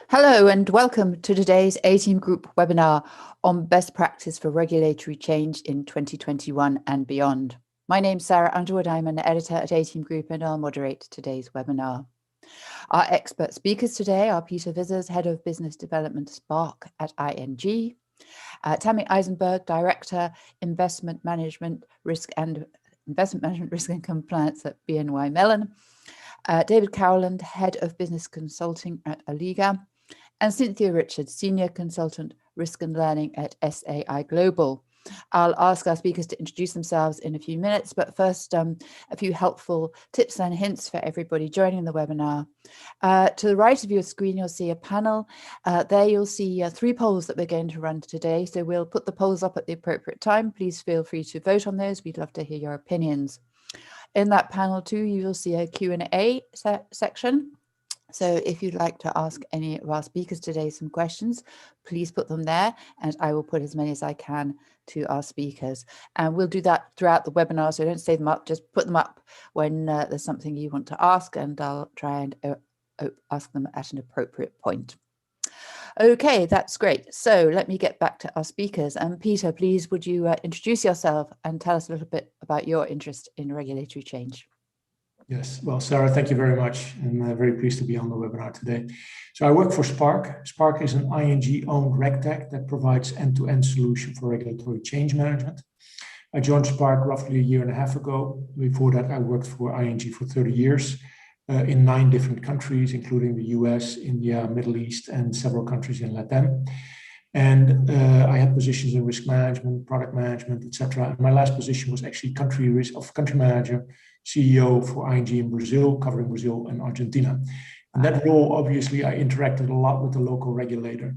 Hello and welcome to today's A-Team Group webinar on best practice for regulatory change in 2021 and beyond. My name's Sarah Underwood. I'm an editor at A-Team Group and I'll moderate today's webinar. Our expert speakers today are Peter Vissers, Head of Business Development Spark at ING, Tammy Eisenberg, Director, Investment Management Risk and Compliance at BNY Mellon, David Cowland, Head of Business Consulting at Alliga, and Cynthia Richards, Senior Consultant Risk and Learning at SAI Global. I'll ask our speakers to introduce themselves in a few minutes, but first a few helpful tips and hints for everybody joining the webinar. To the right of your screen, you'll see a panel. There you'll see 3 polls that we're going to run today. So we'll put the polls up at the appropriate time. Please feel free to vote on those. We'd love to hear your opinions. In that panel too, you will see a Q&A section. So if you'd like to ask any of our speakers today some questions, please put them there and I will put as many as I can to our speakers. And we'll do that throughout the webinar, so don't save them up, just put them up when there's something you want to ask and I'll try and ask them at an appropriate point. Okay, that's great. So let me get back to our speakers. And Peter, please, would you introduce yourself and tell us a little bit about your interest in regulatory change? Yes, well, Sarah, thank you very much. I'm very pleased to be on the webinar today. So I work for Spark. Spark is an ING-owned RegTech that provides end-to-end solution for regulatory change management. I joined Spark roughly a year and a half ago. Before that, I worked for ING for 30 years in 9 different countries, including the US, India, Middle East, and several countries in Latin. And I had positions in risk management, product management, etc. My last position was actually country manager, CEO for ING in Brazil, covering Brazil and Argentina. In that role, obviously, I interacted a lot with the local regulator.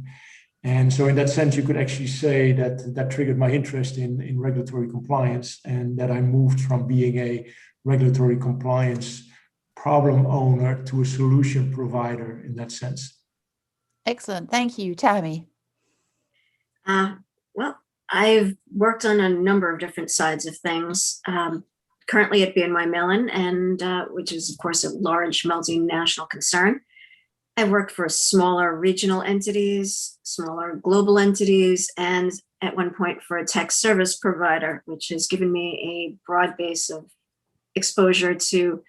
And so in that sense, you could actually say that that triggered my interest in regulatory compliance, and that I moved from being a regulatory compliance problem owner to a solution provider in that sense. Excellent. Thank you. Tammy. Well, I've worked on a number of different sides of things. Currently at BNY Mellon, and which is, of course, a large multinational concern. I've worked for smaller regional entities, smaller global entities, and at one point for a tech service provider, which has given me a broad base of exposure to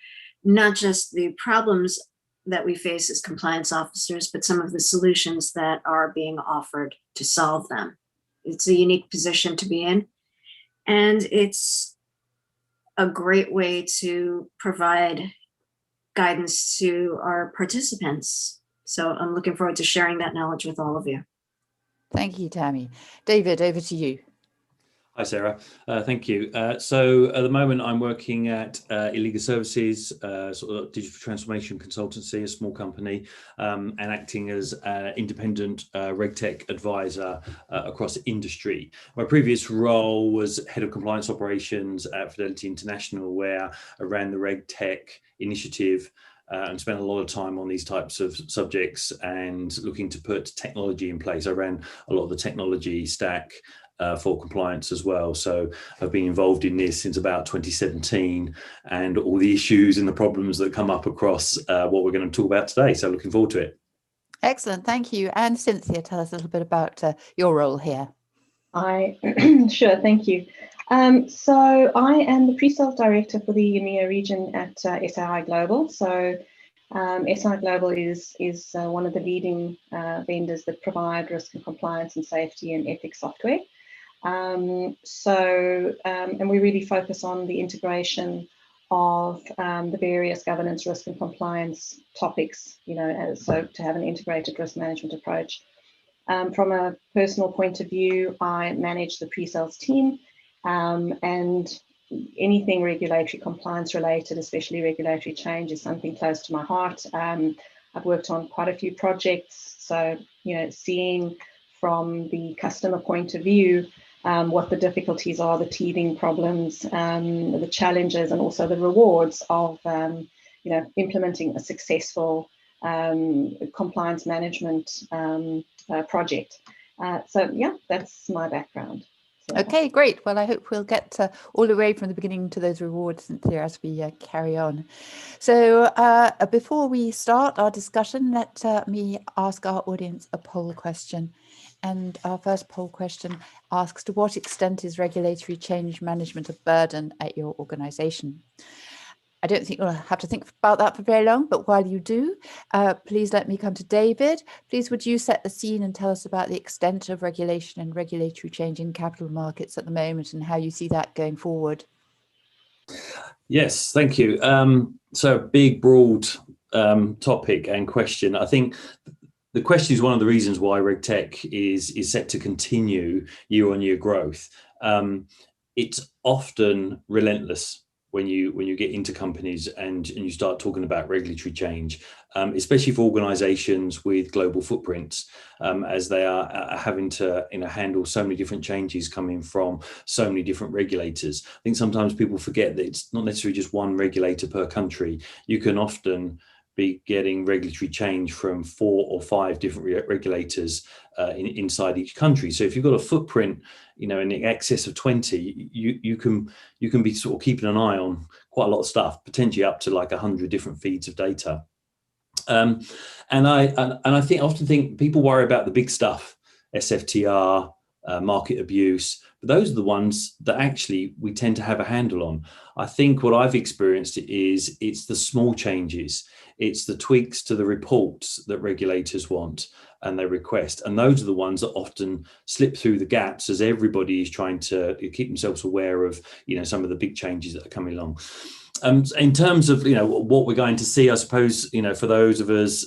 not just the problems that we face as compliance officers, but some of the solutions that are being offered to solve them. It's a unique position to be in, and it's a great way to provide guidance to our participants. So I'm looking forward to sharing that knowledge with all of you. Thank you, Tammy. David, over to you. Hi, Sarah. Thank you. So at the moment, I'm working at Alliga Services, sort of digital transformation consultancy, a small company, and acting as independent RegTech advisor across industry. My previous role was head of compliance operations at Fidelity International, where I ran the RegTech initiative and spent a lot of time on these types of subjects and looking to put technology in place. I ran a lot of the technology stack for compliance as well. So I've been involved in this since about 2017 and all the issues and the problems that come up across what we're going to talk about today. So looking forward to it. Excellent. Thank you. And Cynthia, tell us a little bit about your role here. Sure. Thank you. So I am the pre-sales director for the EMEA region at SAI Global. So SAI Global is one of the leading vendors that provide risk and compliance and safety and ethics software. And we really focus on the integration of the various governance, risk and compliance topics, so to have an integrated risk management approach. From a personal point of view, I manage the pre-sales team, and anything regulatory compliance related, especially regulatory change, is something close to my heart. I've worked on quite a few projects, so seeing from the customer point of view what the difficulties are, the teething problems, the challenges, and also the rewards of implementing a successful compliance management project. So yeah, that's my background. Okay, great. Well, I hope we'll get all the way from the beginning to those rewards, Cynthia, as we carry on. So before we start our discussion, let me ask our audience a poll question. And our first poll question asks, to what extent is regulatory change management a burden at your organization? I don't think you'll have to think about that for very long, but while you do, please let me come to David. Please, would you set the scene and tell us about the extent of regulation and regulatory change in capital markets at the moment and how you see that going forward? Yes, thank you. So big, broad topic and question. I think the question is one of the reasons why RegTech is set to continue year-on-year growth. It's often relentless when you get into companies and you start talking about regulatory change, especially for organizations with global footprints, as they are having to handle so many different changes coming from so many different regulators. I think sometimes people forget that it's not necessarily just one regulator per country. You can often be getting regulatory change from 4 or 5 different regulators inside each country. So if you've got a footprint, in excess of 20, you can be sort of keeping an eye on quite a lot of stuff, potentially up to like 100 different feeds of data. And I often think people worry about the big stuff, SFTR, market abuse, but those are the ones that actually we tend to have a handle on. I think what I've experienced is it's the small changes, it's the tweaks to the reports that regulators want and they request, and those are the ones that often slip through the gaps as everybody is trying to keep themselves aware of some of the big changes that are coming along. In terms of what we're going to see, I suppose for those of us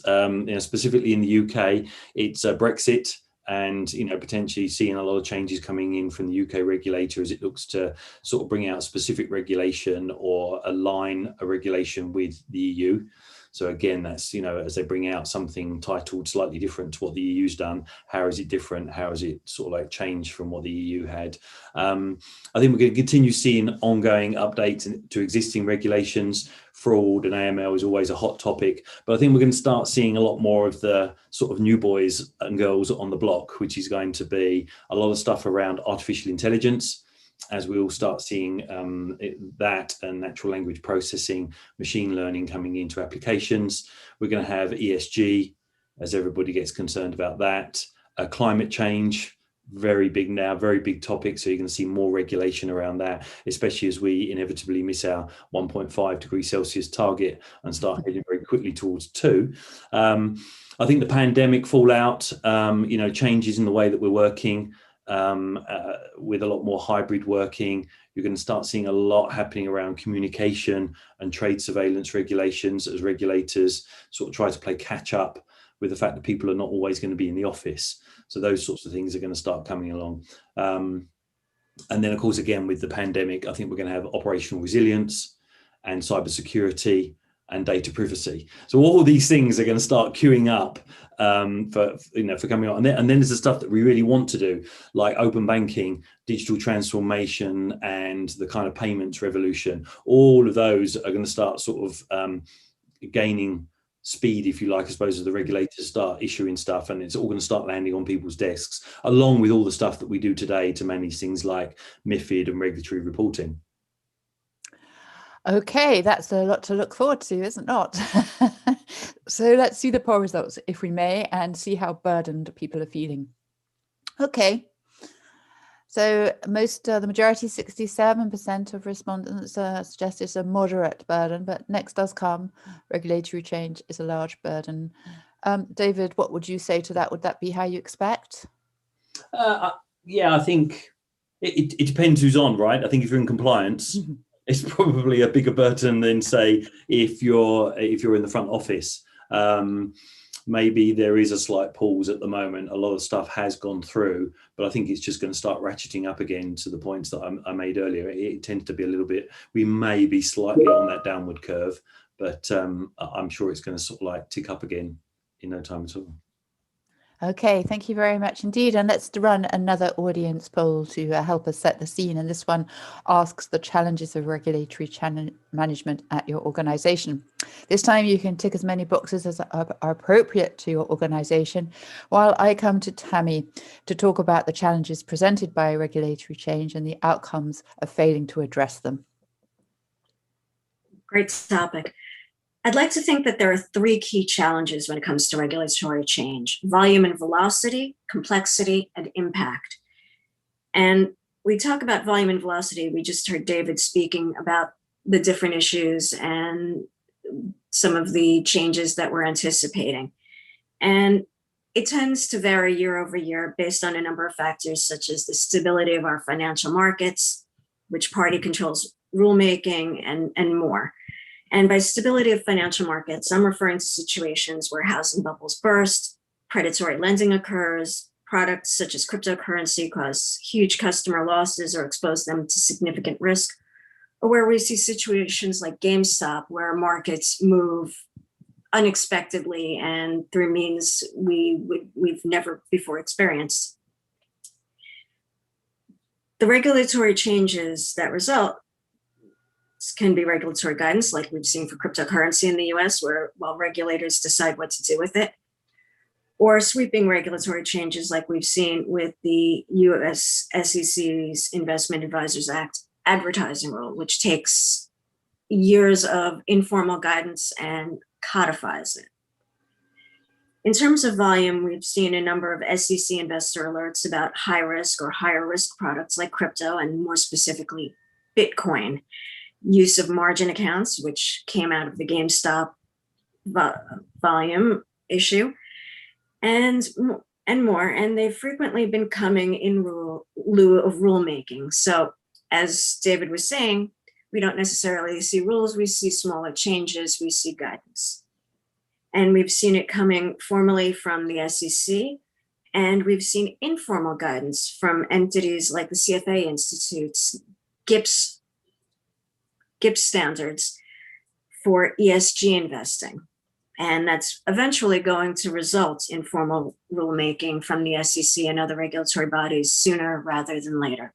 specifically in the UK, it's Brexit. And potentially seeing a lot of changes coming in from the UK regulator as it looks to sort of bring out specific regulation or align a regulation with the EU. So again, that's as they bring out something titled slightly different to what the EU's done, how is it different? How is it sort of like changed from what the EU had? I think we're going to continue seeing ongoing updates to existing regulations. Fraud and AML is always a hot topic, but I think we're going to start seeing a lot more of the sort of new boys and girls on the block, which is going to be a lot of stuff around artificial intelligence, as we all start seeing that and natural language processing, machine learning coming into applications. We're going to have ESG, as everybody gets concerned about that. Climate change, very big now, very big topic. So you're going to see more regulation around that, especially as we inevitably miss our 1.5 degrees Celsius target and start heading very quickly towards 2. I think the pandemic fallout, changes in the way that we're working, with a lot more hybrid working. You're going to start seeing a lot happening around communication and trade surveillance regulations as regulators sort of try to play catch up with the fact that people are not always going to be in the office. So those sorts of things are going to start coming along. And then, of course, again, with the pandemic, I think we're going to have operational resilience and cybersecurity and data privacy. So all of these things are going to start queuing up for coming on. And then there's the stuff that we really want to do, like open banking, digital transformation, and the kind of payments revolution. All of those are going to start sort of gaining speed, if you like, I suppose, as the regulators start issuing stuff, and it's all going to start landing on people's desks, along with all the stuff that we do today to manage things like MiFID and regulatory reporting. Okay, that's a lot to look forward to, isn't it? So let's see the poll results, if we may, and see how burdened people are feeling. Okay, so the majority, 67% of respondents suggest it's a moderate burden, but next does come regulatory change is a large burden. David, what would you say to that? Would that be how you expect? Yeah, I think it depends who's on, right? I think if you're in compliance, it's probably a bigger burden than, say, if you're in the front office. Maybe there is a slight pause at the moment. A lot of stuff has gone through, but I think it's just going to start ratcheting up again to the points that I made earlier. It tends to be a little bit, we may be slightly on that downward curve, but I'm sure it's going to sort of like tick up again in no time at all. Okay, thank you very much indeed. And let's run another audience poll to help us set the scene. And this one asks the challenges of regulatory management at your organization. This time you can tick as many boxes as are appropriate to your organization, while I come to Tammy to talk about the challenges presented by regulatory change and the outcomes of failing to address them. Great topic. I'd like to think that there are three key challenges when it comes to regulatory change: volume and velocity, complexity, and impact. And we talk about volume and velocity. We just heard David speaking about the different issues and some of the changes that we're anticipating. And it tends to vary year over year based on a number of factors, such as the stability of our financial markets, which party controls rulemaking, and more. And by stability of financial markets, I'm referring to situations where housing bubbles burst, predatory lending occurs, products such as cryptocurrency cause huge customer losses or expose them to significant risk, or where we see situations like GameStop, where markets move unexpectedly and through means we've never before experienced. The regulatory changes that result can be regulatory guidance, like we've seen for cryptocurrency in the US, where regulators decide what to do with it, or sweeping regulatory changes like we've seen with the US SEC's Investment Advisors Act advertising rule, which takes years of informal guidance and codifies it. In terms of volume, we've seen a number of SEC investor alerts about high risk or higher risk products like crypto, and more specifically, Bitcoin. Use of margin accounts, which came out of the GameStop volume issue, and more. And they've frequently been coming in lieu of rulemaking. So as David was saying, we don't necessarily see rules, we see smaller changes, we see guidance. And we've seen it coming formally from the SEC, and we've seen informal guidance from entities like the CFA Institute's GIPS standards for ESG investing. And that's eventually going to result in formal rulemaking from the SEC and other regulatory bodies sooner rather than later.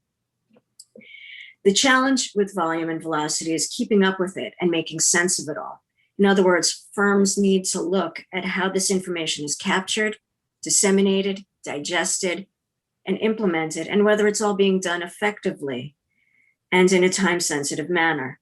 The challenge with volume and velocity is keeping up with it and making sense of it all. In other words, firms need to look at how this information is captured, disseminated, digested, and implemented, and whether it's all being done effectively and in a time-sensitive manner.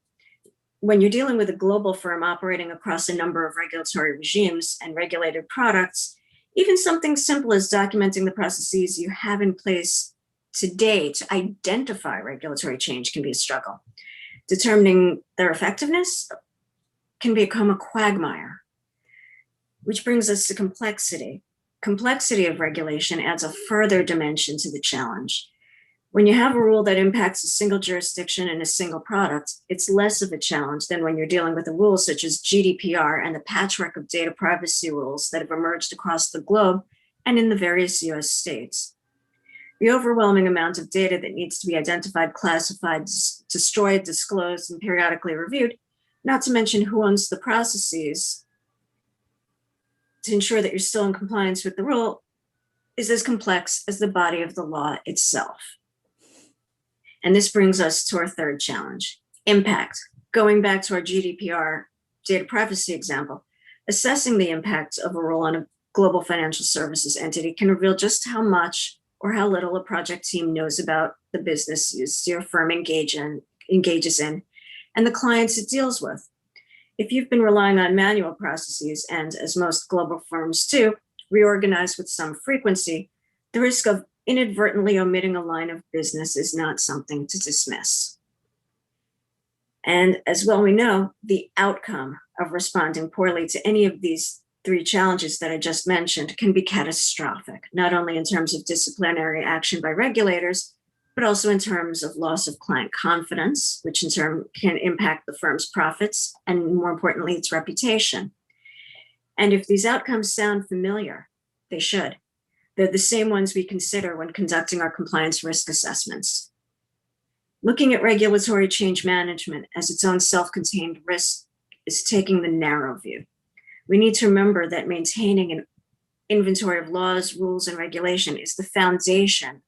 When you're dealing with a global firm operating across a number of regulatory regimes and regulated products, even something simple as documenting the processes you have in place today to identify regulatory change can be a struggle. Determining their effectiveness can become a quagmire, which brings us to complexity. Complexity of regulation adds a further dimension to the challenge. When you have a rule that impacts a single jurisdiction and a single product, it's less of a challenge than when you're dealing with a rule such as GDPR and the patchwork of data privacy rules that have emerged across the globe and in the various US states. The overwhelming amount of data that needs to be identified, classified, destroyed, disclosed, and periodically reviewed, not to mention who owns the processes to ensure that you're still in compliance with the rule, is as complex as the body of the law itself. And this brings us to our third challenge: impact. Going back to our GDPR data privacy example, assessing the impact of a rule on a global financial services entity can reveal just how much or how little a project team knows about the businesses your firm engages in and the clients it deals with. If you've been relying on manual processes and, as most global firms do, reorganize with some frequency, the risk of inadvertently omitting a line of business is not something to dismiss. And as well we know, the outcome of responding poorly to any of these three challenges that I just mentioned can be catastrophic, not only in terms of disciplinary action by regulators, but also in terms of loss of client confidence, which in turn can impact the firm's profits and, more importantly, its reputation. And if these outcomes sound familiar, they should. They're the same ones we consider when conducting our compliance risk assessments. Looking at regulatory change management as its own self-contained risk is taking the narrow view. We need to remember that maintaining an inventory of laws, rules, and regulation is the foundation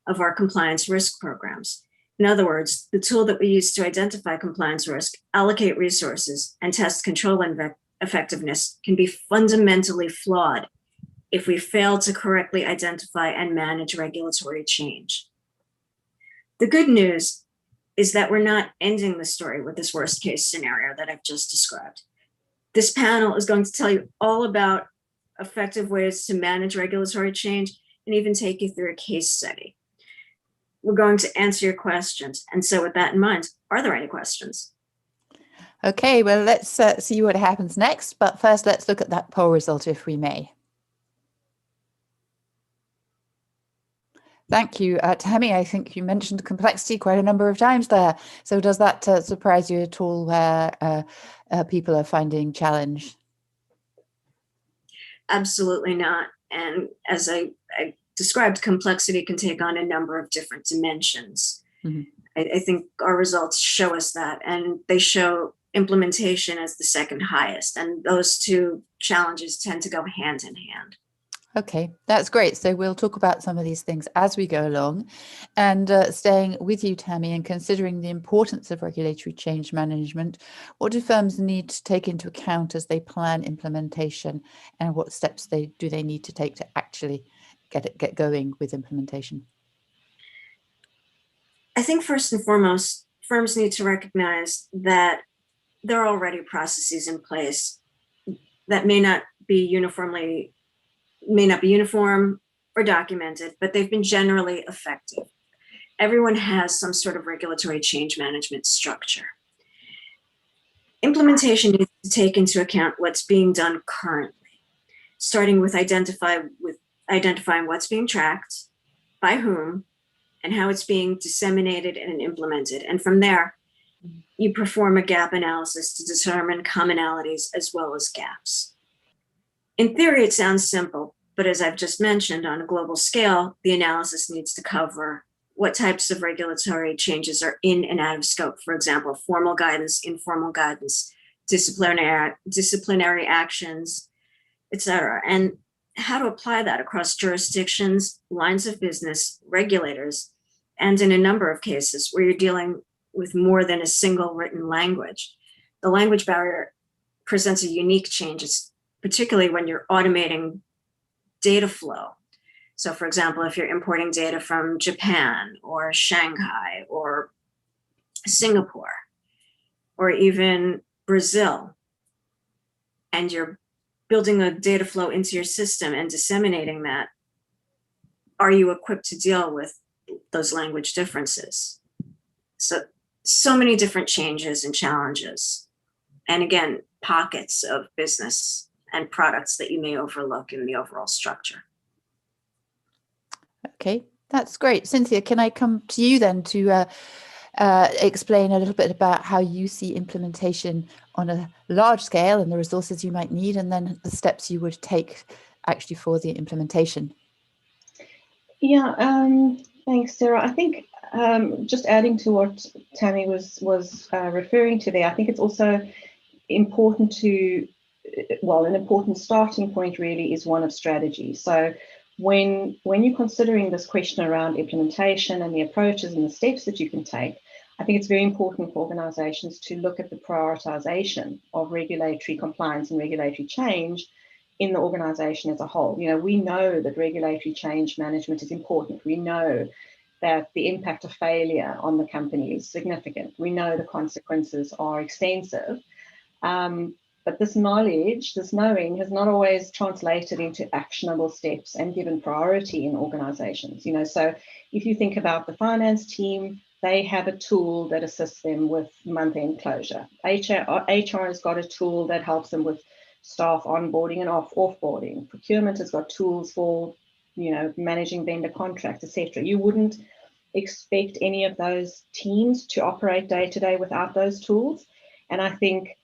of our compliance risk programs. In other words, the tool that we use to identify compliance risk, allocate resources, and test control effectiveness can be fundamentally flawed if we fail to correctly identify and manage regulatory change. The good news is that we're not ending the story with this worst case scenario that I've just described. This panel is going to tell you all about effective ways to manage regulatory change and even take you through a case study. We're going to answer your questions. And so with that in mind, are there any questions? Okay, well, let's see what happens next. But first, let's look at that poll result, if we may. Thank you. Tammy, I think you mentioned complexity quite a number of times there. So does that surprise you at all where people are finding challenge? Absolutely not. And as I described, complexity can take on a number of different dimensions. Mm-hmm. I think our results show us that, and they show implementation as the second highest. And those two challenges tend to go hand in hand. Okay, that's great. So we'll talk about some of these things as we go along. And staying with you, Tammy, and considering the importance of regulatory change management, what do firms need to take into account as they plan implementation, and what steps do they need to take to actually get going with implementation? I think first and foremost, firms need to recognize that there are already processes in place that may not be uniform or documented, but they've been generally effective. Everyone has some sort of regulatory change management structure. Implementation needs to take into account what's being done currently, starting with identifying what's being tracked, by whom, and how it's being disseminated and implemented. And from there, you perform a gap analysis to determine commonalities as well as gaps. In theory, it sounds simple, but as I've just mentioned, on a global scale, the analysis needs to cover what types of regulatory changes are in and out of scope. For example, formal guidance, informal guidance, disciplinary actions, etc., and how to apply that across jurisdictions, lines of business, regulators, and in a number of cases where you're dealing with more than a single written language. The language barrier presents a unique change, particularly when you're automating data flow. So for example, if you're importing data from Japan or Shanghai or Singapore or even Brazil, and you're building a data flow into your system and disseminating that, are you equipped to deal with those language differences? So many different changes and challenges. And again, pockets of business and products that you may overlook in the overall structure. Okay, that's great. Cynthia, can I come to you then to explain a little bit about how you see implementation on a large scale and the resources you might need, and then the steps you would take actually for the implementation? Yeah, thanks, Sarah. I think just adding to what Tammy was referring to there, I think it's also important to, well, an important starting point really is one of strategy. So when you're considering this question around implementation and the approaches and the steps that you can take, I think it's very important for organizations to look at the prioritization of regulatory compliance and regulatory change in the organization as a whole. You know, we know that regulatory change management is important. We know that the impact of failure on the company is significant. We know the consequences are extensive. But this knowledge, this knowing, has not always translated into actionable steps and given priority in organizations. You know, so if you think about the finance team, they have a tool that assists them with month-end closure. HR has got a tool that helps them with staff onboarding and offboarding. Procurement has got tools for, you know, managing vendor contracts, etc. You wouldn't expect any of those teams to operate day to day without those tools. And I think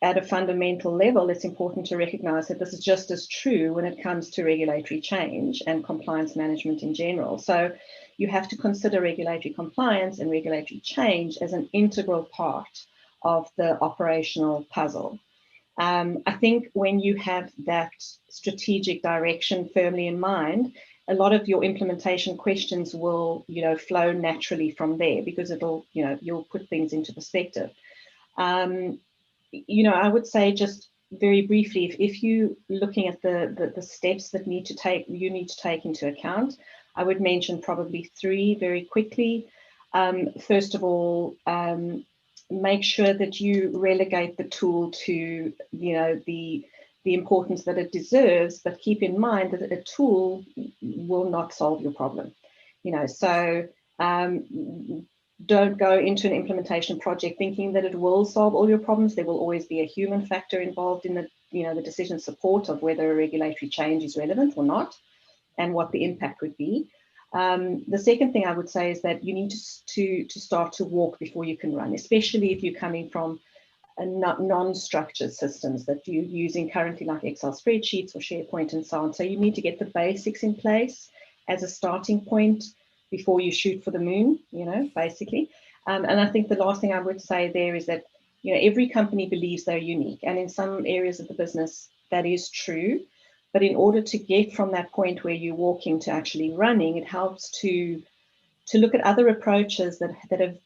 at a fundamental level, it's important to recognize that this is just as true when it comes to regulatory change and compliance management in general. So you have to consider regulatory compliance and regulatory change as an integral part of the operational puzzle. I think when you have that strategic direction firmly in mind, a lot of your implementation questions will, flow naturally from there, because it'll, you'll put things into perspective. I would say, just very briefly, if you looking at the steps that you need to take into account, I would mention probably 3 very quickly. First of all, make sure that you relegate the tool to, the importance that it deserves, but keep in mind that a tool will not solve your problem. So don't go into an implementation project thinking that it will solve all your problems. There will always be a human factor involved in the decision support of whether a regulatory change is relevant or not, and what the impact would be. The second thing I would say is that you need to start to walk before you can run, especially if you're coming from a non-structured systems that you're using currently, like Excel spreadsheets or SharePoint and so on. So you need to get the basics in place as a starting point before you shoot for the moon, basically. And I think the last thing I would say there is that, every company believes they're unique. And in some areas of the business, that is true. But in order to get from that point where you're walking to actually running, it helps to look at other approaches that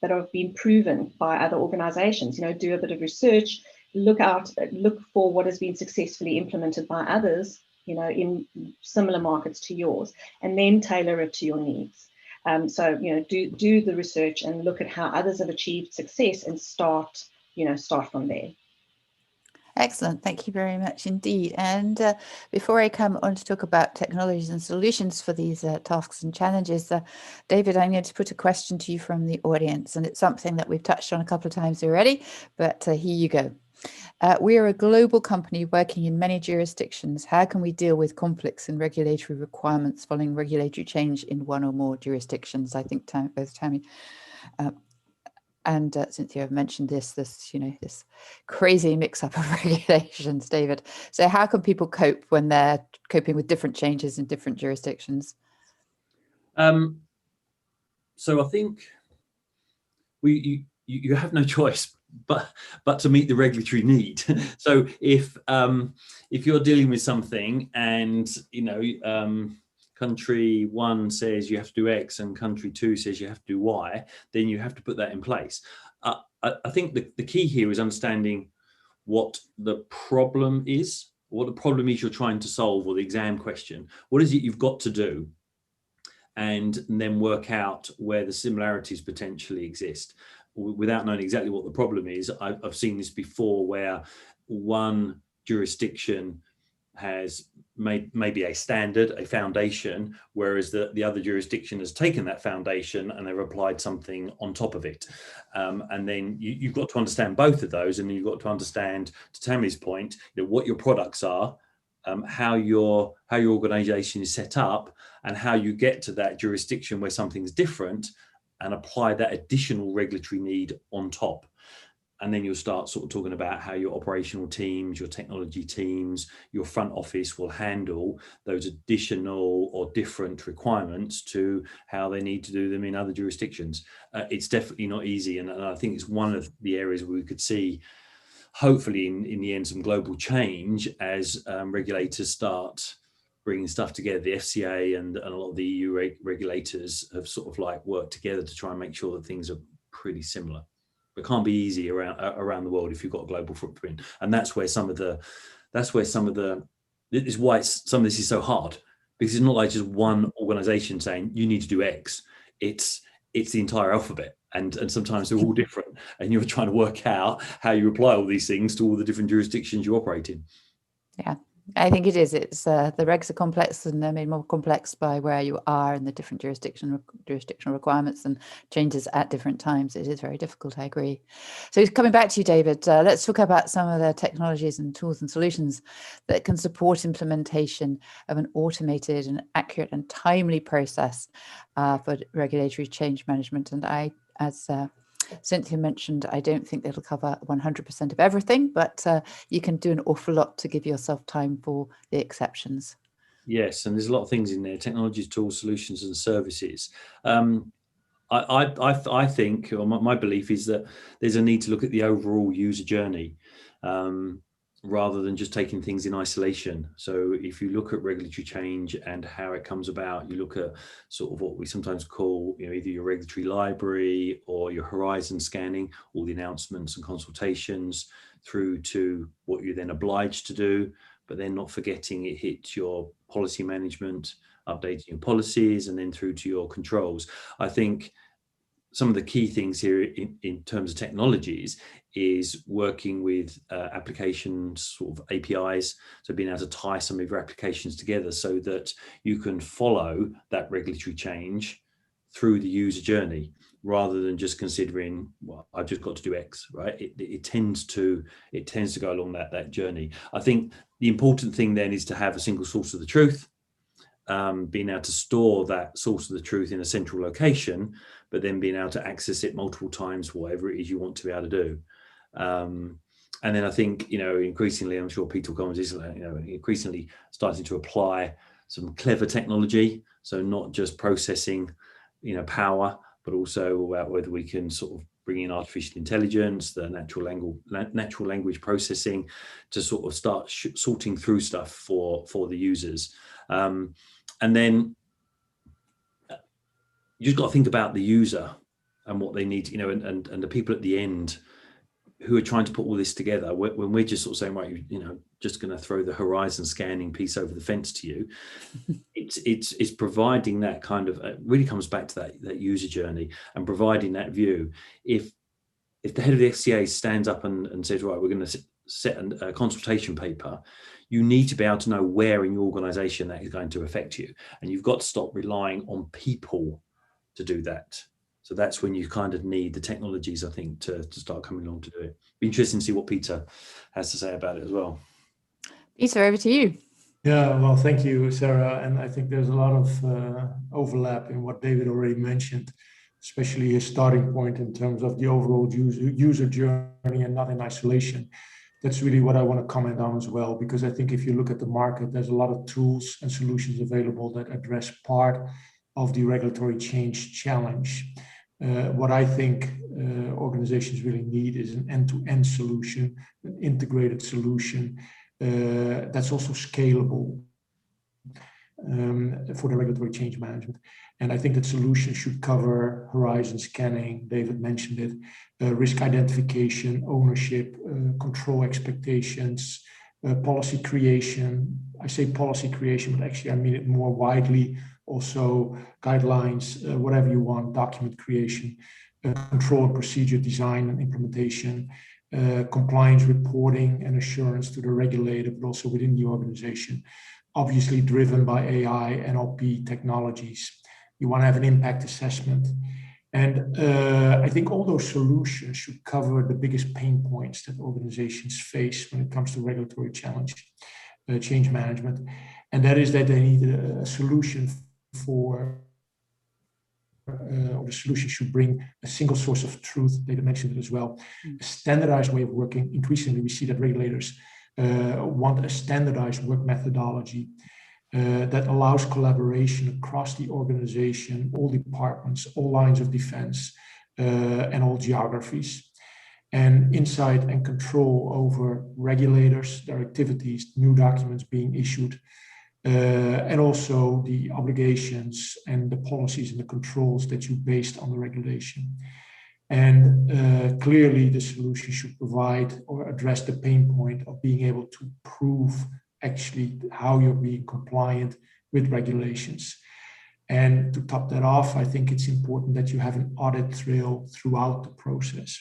have been proven by other organizations. Do a bit of research, look for what has been successfully implemented by others, in similar markets to yours, and then tailor it to your needs. So do the research and look at how others have achieved success, and start from there. Excellent. Thank you very much indeed. And before I come on to talk about technologies and solutions for these tasks and challenges, David, I'm going to put a question to you from the audience, and it's something that we've touched on a couple of times already, but here you go. We are a global company working in many jurisdictions. How can we deal with conflicts in regulatory requirements following regulatory change in one or more jurisdictions? I think both Tammy and Cynthia have mentioned this crazy mix-up of regulations, David. So how can people cope when they're coping with different changes in different jurisdictions? So I think you have no choice but to meet the regulatory need. So if you're dealing with something and country 1 says you have to do X and country 2 says you have to do Y, then you have to put that in place. I think the key here is understanding what the problem is, you're trying to solve, or the exam question. What is it you've got to do? And then work out where the similarities potentially exist. Without knowing exactly what the problem is, I've seen this before, where one jurisdiction has made maybe a standard, a foundation, whereas the other jurisdiction has taken that foundation and they've applied something on top of it. And then you've got to understand both of those, and you've got to understand, to Tammy's point, what your products are, how your organization is set up, and how you get to that jurisdiction where something's different, and apply that additional regulatory need on top. And then you'll start sort of talking about how your operational teams, your technology teams, your front office will handle those additional or different requirements to how they need to do them in other jurisdictions. It's definitely not easy. And I think it's one of the areas where we could see, hopefully in the end, some global change as regulators start bringing stuff together. The FCA and a lot of the EU regulators have sort of like worked together to try and make sure that things are pretty similar. It can't be easy around the world if you've got a global footprint, and that's why some of this is so hard, because it's not like just one organization saying you need to do X. It's the entire alphabet, and sometimes they're all different, and you're trying to work out how you apply all these things to all the different jurisdictions you operate in. Yeah, I think it is. It's the regs are complex, and they're made more complex by where you are and the different jurisdictional requirements and changes at different times. It is very difficult, I agree. So coming back to you, David, let's talk about some of the technologies and tools and solutions that can support implementation of an automated and accurate and timely process for regulatory change management. And as Cynthia mentioned, I don't think it'll cover 100% of everything, but you can do an awful lot to give yourself time for the exceptions. Yes, and there's a lot of things in there: technologies, tools, solutions, and services. I think, or my belief is that there's a need to look at the overall user journey, rather than just taking things in isolation. So if you look at regulatory change and how it comes about, you look at sort of what we sometimes call, either your regulatory library or your horizon scanning, all the announcements and consultations, through to what you're then obliged to do, but then not forgetting it hits your policy management, updating your policies, and then through to your controls. I think some of the key things here in terms of technologies is working with applications, sort of APIs, so being able to tie some of your applications together so that you can follow that regulatory change through the user journey, rather than just considering, well, I've just got to do X, right? It tends to go along that journey. I think the important thing then is to have a single source of the truth, being able to store that source of the truth in a central location, but then being able to access it multiple times, whatever it is you want to be able to do. And then I think, increasingly, I'm sure Peter will come on this, increasingly starting to apply some clever technology. So not just processing, power, but also about whether we can sort of bring in artificial intelligence, the natural language processing, to sort of start sorting through stuff for the users. And then you just got to think about the user and what they need, and the people at the end who are trying to put all this together. When we're just sort of saying, right, just going to throw the horizon scanning piece over the fence to you, it's providing that kind of, it really comes back to that user journey and providing that view. If the head of the FCA stands up and says, right, we're going to set a consultation paper, you need to be able to know where in your organization that is going to affect you. And you've got to stop relying on people to do that. So that's when you kind of need the technologies, I think, to start coming along to do it. Be interesting to see what Peter has to say about it as well. Peter, over to you. Yeah, well, thank you, Sarah. And I think there's a lot of overlap in what David already mentioned, especially his starting point in terms of the overall user journey and not in isolation. That's really what I want to comment on as well, because I think if you look at the market, there's a lot of tools and solutions available that address part of the regulatory change challenge. What I think organizations really need is an end-to-end solution, an integrated solution that's also scalable for the regulatory change management. And I think that solution should cover horizon scanning, David mentioned it, risk identification, ownership, control expectations, policy creation. I say policy creation, but actually I mean it more widely. Also guidelines, whatever you want, document creation, control and procedure design and implementation, compliance reporting and assurance to the regulator, but also within the organization, obviously driven by AI, NLP technologies. You want to have an impact assessment. And I think all those solutions should cover the biggest pain points that organizations face when it comes to regulatory change management. And that is that they need a solution or the solution should bring a single source of truth. David mentioned it as well. A standardized way of working. Increasingly, we see that regulators want a standardized work methodology that allows collaboration across the organization, all departments, all lines of defense, and all geographies. And insight and control over regulators, their activities, new documents being issued, and also the obligations and the policies and the controls that you based on the regulation. And clearly the solution should provide or address the pain point of being able to prove actually how you're being compliant with regulations. And to top that off, I think it's important that you have an audit trail throughout the process.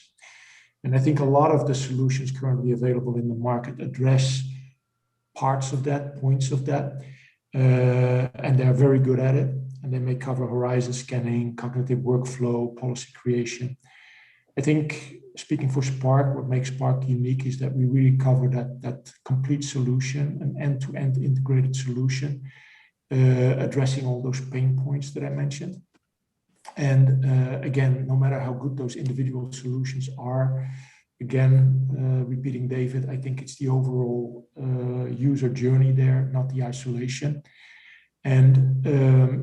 And I think a lot of the solutions currently available in the market address parts of that, points of that, and they're very good at it. And they may cover horizon scanning, cognitive workflow, policy creation. I think, speaking for Spark, what makes Spark unique is that we really cover that complete solution, an end-to-end integrated solution, addressing all those pain points that I mentioned. And again, no matter how good those individual solutions are, again, repeating David, I think it's the overall user journey there, not the isolation. And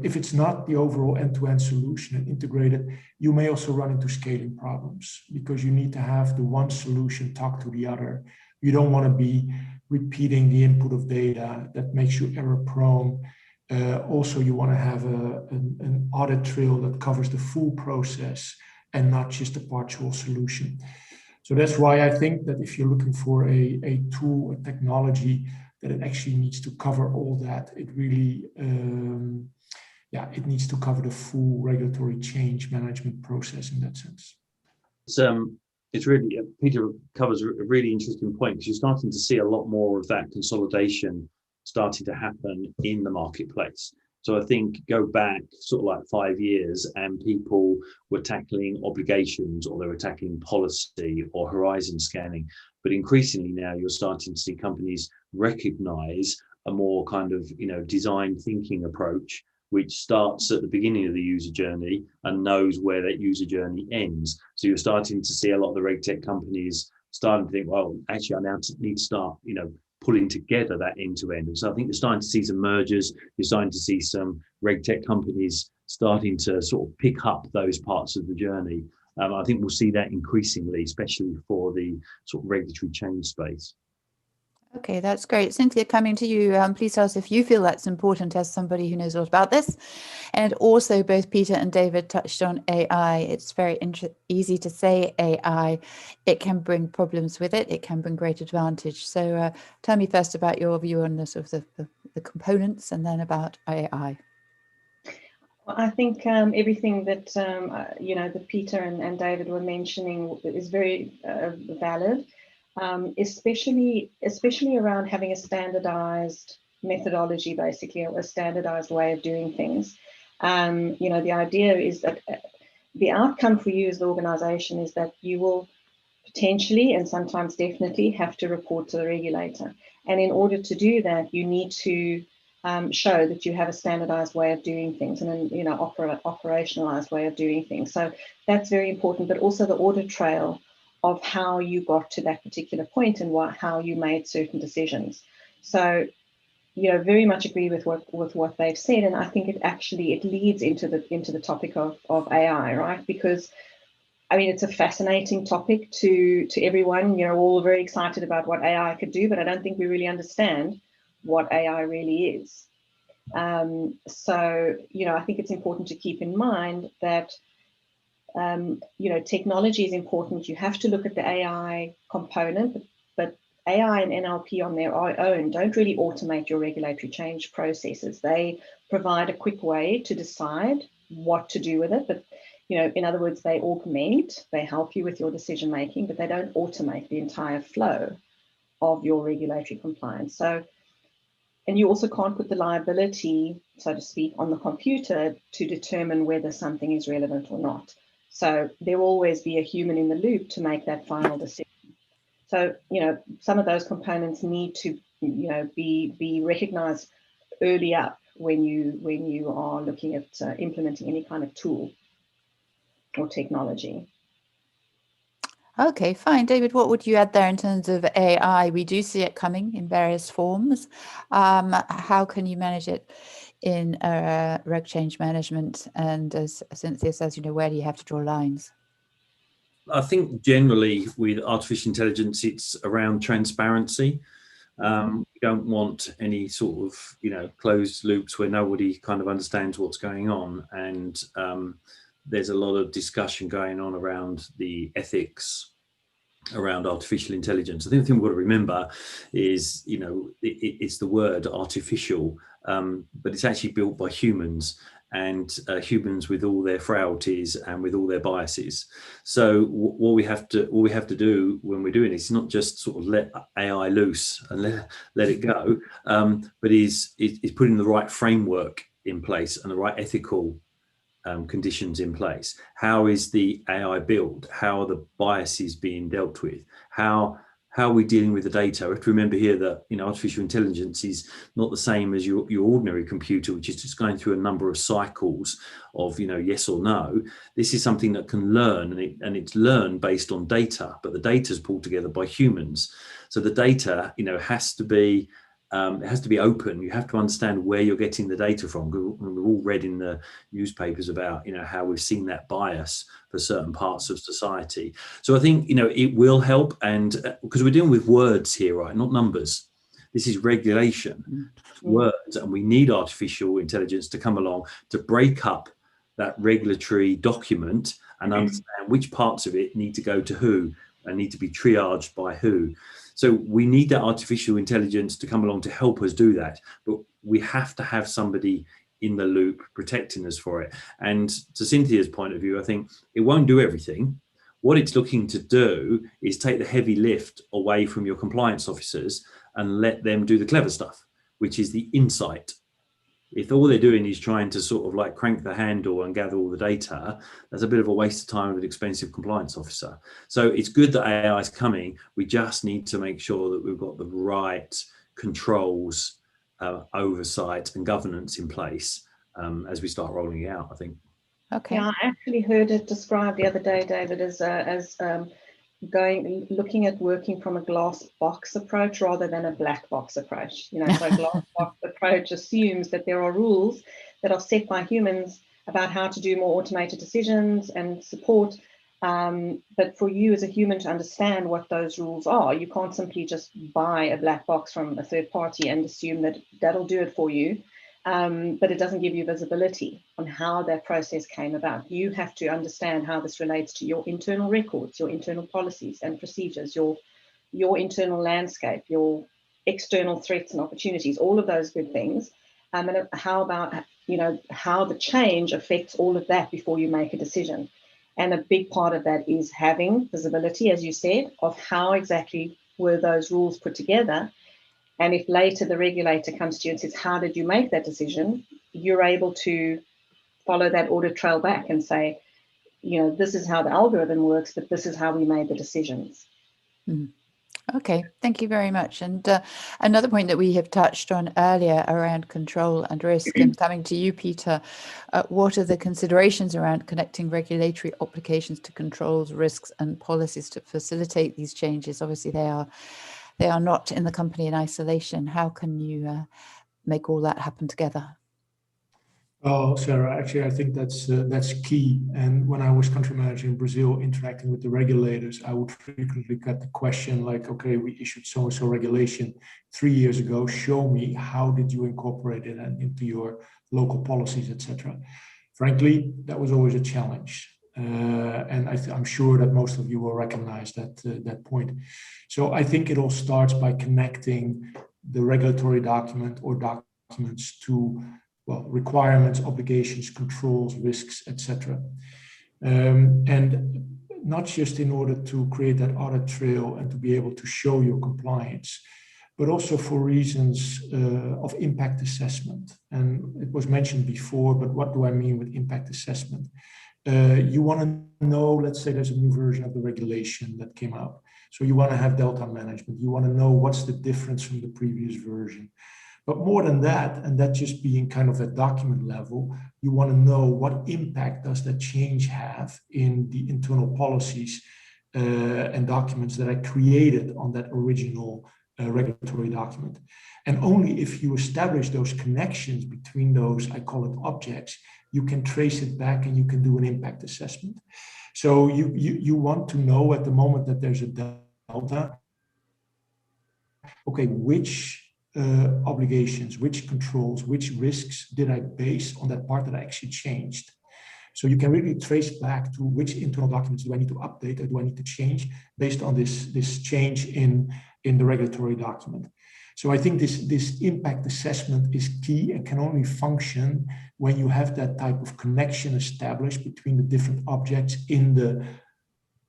if it's not the overall end-to-end solution and integrated, you may also run into scaling problems because you need to have the one solution talk to the other. You don't want to be repeating the input of data that makes you error prone. Also, you want to have an audit trail that covers the full process and not just a partial solution. So that's why I think that if you're looking for a tool, a technology, that it actually needs to cover all that. It really, it needs to cover the full regulatory change management process in that sense. It's really, Peter covers a really interesting point, because you're starting to see a lot more of that consolidation starting to happen in the marketplace. So I think go back sort of like 5 years and people were tackling obligations, or they were tackling policy or horizon scanning. But increasingly now you're starting to see companies recognize a more kind of, design thinking approach, which starts at the beginning of the user journey and knows where that user journey ends. So you're starting to see a lot of the RegTech companies starting to think, well, actually I now need to start, pulling together that end to end. And so I think you're starting to see some mergers, you're starting to see some RegTech companies starting to sort of pick up those parts of the journey. I think we'll see that increasingly, especially for the sort of regulatory change space. Okay, that's great. Cynthia, coming to you, please tell us if you feel that's important as somebody who knows a lot about this. And also both Peter and David touched on AI. It's very easy to say AI. It can bring problems with it. It can bring great advantage. So tell me first about your view on the sort of the components, and then about AI. I think everything that, that Peter and David were mentioning is very valid. Especially around having a standardized methodology, basically, or a standardized way of doing things. The idea is that the outcome for you as the organization is that you will potentially, and sometimes definitely, have to report to the regulator. And in order to do that, you need to show that you have a standardized way of doing things, and an operationalized way of doing things. So that's very important, but also the audit trail of how you got to that particular point and how you made certain decisions. So, very much agree with what they've said, and I think it leads into the topic of AI, right? Because it's a fascinating topic to everyone. We're all very excited about what AI could do, but I don't think we really understand what AI really is. So, I think it's important to keep in mind that technology is important. You have to look at the AI component, but AI and NLP on their own don't really automate your regulatory change processes. They provide a quick way to decide what to do with it. But, in other words, they augment, they help you with your decision making, but they don't automate the entire flow of your regulatory compliance. So, and you also can't put the liability, so to speak, on the computer to determine whether something is relevant or not. So there will always be a human in the loop to make that final decision. So, some of those components need to, be recognized early up when you are looking at implementing any kind of tool or technology. Okay, fine. David, what would you add there in terms of AI? We do see it coming in various forms. How can you manage it in reg change management? And as Cynthia says, where do you have to draw lines? I think generally with artificial intelligence, it's around transparency. We don't want any sort of, closed loops where nobody kind of understands what's going on. And there's a lot of discussion going on around the ethics around artificial intelligence. I think the thing we've got to remember is, it's the word artificial, but it's actually built by humans, and humans with all their frailties and with all their biases. So what we have to do when we're doing this is not just sort of let AI loose and let it go, but is putting the right framework in place and the right ethical conditions in place. How is the AI built? How are the biases being dealt with? How are we dealing with the data? We have to remember here that artificial intelligence is not the same as your ordinary computer, which is just going through a number of cycles of yes or no. This is something that can learn, and it's learned based on data, but the data is pulled together by humans. So the data has to be it has to be open. You have to understand where you're getting the data from. We've all read in the newspapers about, how we've seen that bias for certain parts of society. So I think, it will help, and because we're dealing with words here, right, not numbers. This is regulation, words, and we need artificial intelligence to come along to break up that regulatory document and understand which parts of it need to go to who and need to be triaged by who. So we need that artificial intelligence to come along to help us do that, but we have to have somebody in the loop protecting us for it. And to Cynthia's point of view, I think it won't do everything. What it's looking to do is take the heavy lift away from your compliance officers and let them do the clever stuff, which is the insight. If all they're doing is trying to sort of like crank the handle and gather all the data, that's a bit of a waste of time with an expensive compliance officer. So it's good that AI is coming. We just need to make sure that we've got the right controls, oversight and governance in place as we start rolling it out, I think. Okay. Yeah, I actually heard it described the other day, David, as looking at working from a glass box approach rather than a black box approach. So a glass box approach assumes that there are rules that are set by humans about how to do more automated decisions and support. But for you as a human to understand what those rules are, you can't simply just buy a black box from a third party and assume that that'll do it for you. But it doesn't give you visibility on how that process came about. You have to understand how this relates to your internal records, your internal policies and procedures, your internal landscape, your external threats and opportunities, all of those good things. And how about, how the change affects all of that before you make a decision. And a big part of that is having visibility, as you said, of how exactly were those rules put together. And if later the regulator comes to you and says, how did you make that decision? You're able to follow that audit trail back and say, this is how the algorithm works, but this is how we made the decisions. Okay, thank you very much. And another point that we have touched on earlier around control and risk, and coming to you, Peter, what are the considerations around connecting regulatory obligations to controls, risks and policies to facilitate these changes? Obviously, they are not in the company in isolation. How can you make all that happen together? Well, Sarah, actually, I think that's key. And when I was country manager in Brazil, interacting with the regulators, I would frequently get the question like, okay, we issued so-and-so regulation 3 years ago. Show me, how did you incorporate it into your local policies, etc. Frankly, that was always a challenge. And I'm sure that most of you will recognize that point. So I think it all starts by connecting the regulatory document or documents to requirements, obligations, controls, risks, etc. And not just in order to create that audit trail and to be able to show your compliance, but also for reasons of impact assessment. And it was mentioned before, but what do I mean with impact assessment? You want to know, let's say there's a new version of the regulation that came out. So you want to have delta management. You want to know what's the difference from the previous version. But more than that, and that just being kind of at document level, you want to know what impact does that change have in the internal policies and documents that I created on that original regulatory document. And only if you establish those connections between those, I call it objects, you can trace it back and you can do an impact assessment. So you want to know at the moment that there's a delta, okay, which obligations, which controls, which risks did I base on that part that I actually changed? So you can really trace back to which internal documents do I need to update or do I need to change based on this change in the regulatory document. So I think this impact assessment is key and can only function when you have that type of connection established between the different objects in the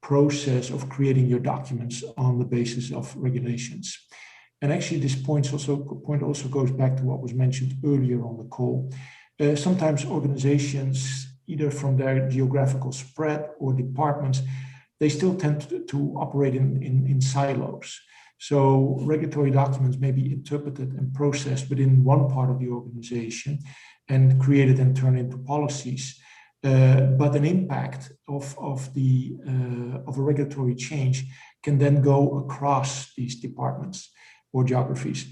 process of creating your documents on the basis of regulations. And actually, this point also goes back to what was mentioned earlier on the call. Sometimes organizations, either from their geographical spread or departments, they still tend to operate in silos. So regulatory documents may be interpreted and processed within one part of the organization and created and turned into policies. But an impact of a regulatory change can then go across these departments or geographies.